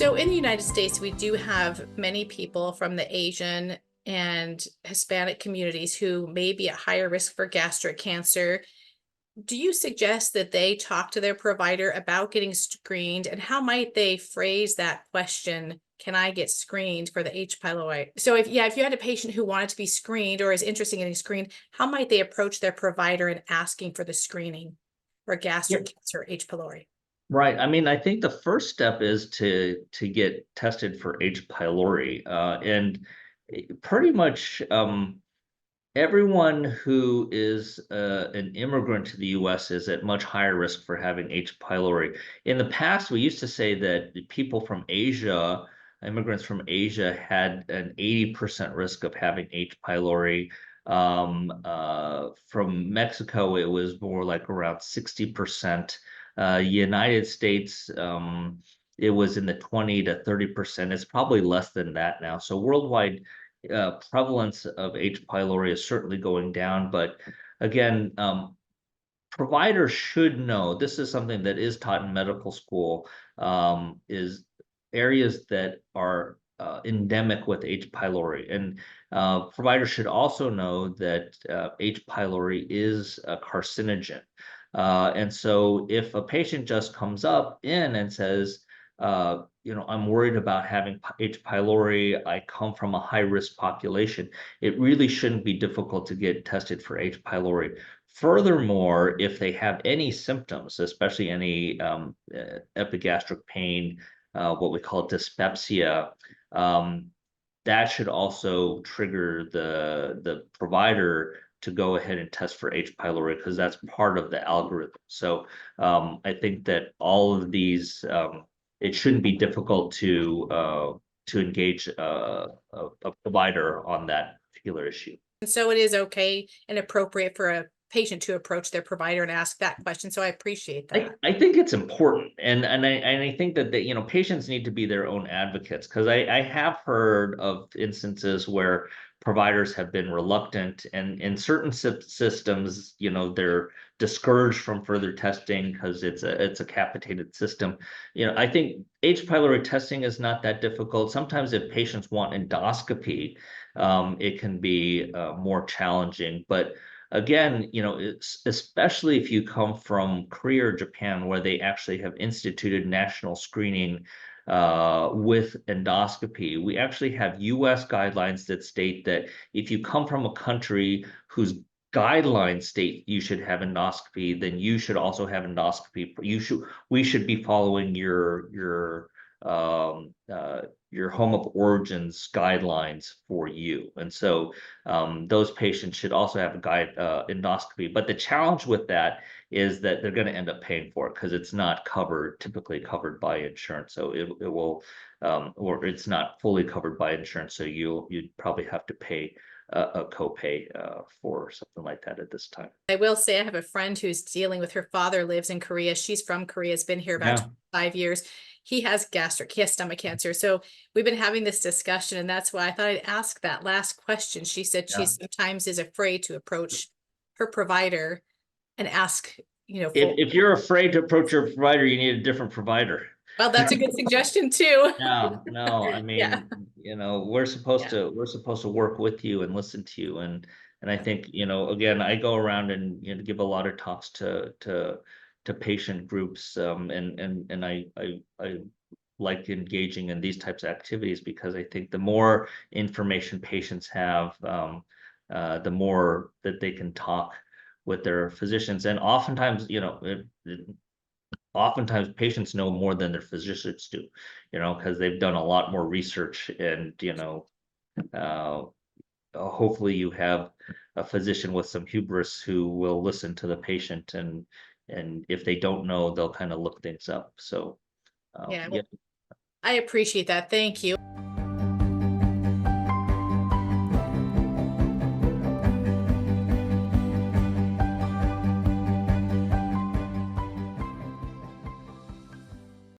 So in the United States, we do have many people from the Asian and Hispanic communities who may be at higher risk for gastric cancer. Do you suggest that they talk to their provider about getting screened, and how might they phrase that question? Can I get screened for the H. pylori? So if you had a patient who wanted to be screened or is interested in getting screened, how might they approach their provider in asking for the screening for Yeah, gastric cancer, H. pylori? right. I mean, I think the first step is to get tested for H. pylori, and pretty much everyone who is an immigrant to the U.S. is at much higher risk for having H. pylori. In the past, we used to say that the people from Asia, immigrants from Asia, had an 80% risk of having H. pylori. From Mexico, it was more like around 60%. United States, it was in the 20 to 30%. It's probably less than that now. So worldwide, prevalence of H. pylori is certainly going down. But again, providers should know, this is something that is taught in medical school, is areas that are endemic with H. pylori. And providers should also know that H. pylori is a carcinogen. And so if a patient just comes up in and says, I'm worried about having H. pylori, I come from a high risk population, it really shouldn't be difficult to get tested for H. pylori. Furthermore, if they have any symptoms, especially any epigastric pain, what we call dyspepsia, that should also trigger the provider to go ahead and test for H. pylori, because that's part of the algorithm. So I think that all of these, it shouldn't be difficult to engage a provider on that particular issue. And so it is okay and appropriate for a patient to approach their provider and ask that question. So I appreciate that. I think it's important, and I think that patients need to be their own advocates, because I have heard of instances where providers have been reluctant, and in certain systems, they're discouraged from further testing because it's a capitated system. I think H. pylori testing is not that difficult. Sometimes if patients want endoscopy, it can be more challenging, but again, it's especially if you come from Korea or Japan, where they actually have instituted national screening with endoscopy. We actually have US guidelines that state that if you come from a country whose guidelines state you should have endoscopy, then you should also have endoscopy. We should be following your home of origins guidelines for you. And so those patients should also have a guide endoscopy. But the challenge with that is that they're going to end up paying for it because it's not typically covered by insurance. So it will, or it's not fully covered by insurance. So you'd probably have to pay a copay for something like that at this time. I will say I have a friend who's dealing with, her father lives in Korea. She's from Korea, has been here about 5 years. He has stomach cancer. So we've been having this discussion, and that's why I thought I'd ask that last question. She said she sometimes is afraid to approach her provider and ask, If you're afraid to approach your provider, you need a different provider. Well, that's a good suggestion too. No, I mean, we're supposed to work with you and listen to you. And I think, again, I go around and give a lot of talks to patient groups. And I like engaging in these types of activities, because I think the more information patients have, the more that they can talk with their physicians. And oftentimes, oftentimes patients know more than their physicians do, because they've done a lot more research. And hopefully you have a physician with some hubris who will listen to the patient, and if they don't know, they'll kind of look things up. So I appreciate that. Thank you.